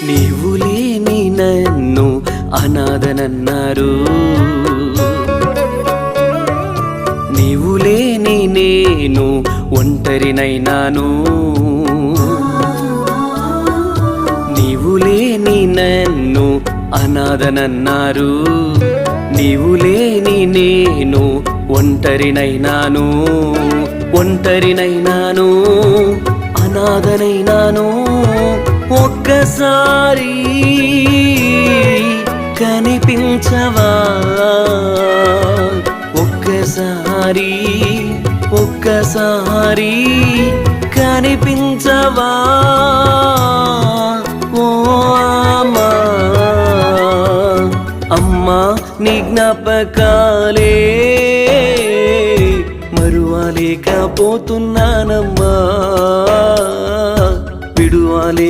నీవు లేని నన్ను అనాథనన్నారు, నీవు లేని నేను ఒంటరినైనాను, నీవు లేని నన్ను అనాథనన్నారు, నీవు లేని నేను ఒంటరినైనాను, ఒంటరినైనాను అనాథనైనాను. ఒక్కసారి కనిపించవా, ఒక్కసారి ఒక్కసారి కనిపించవా ఓ అమ్మా, అమ్మా నీ జ్ఞాపకాలే మరువలేకపోతున్నానమ్మా, విడువలే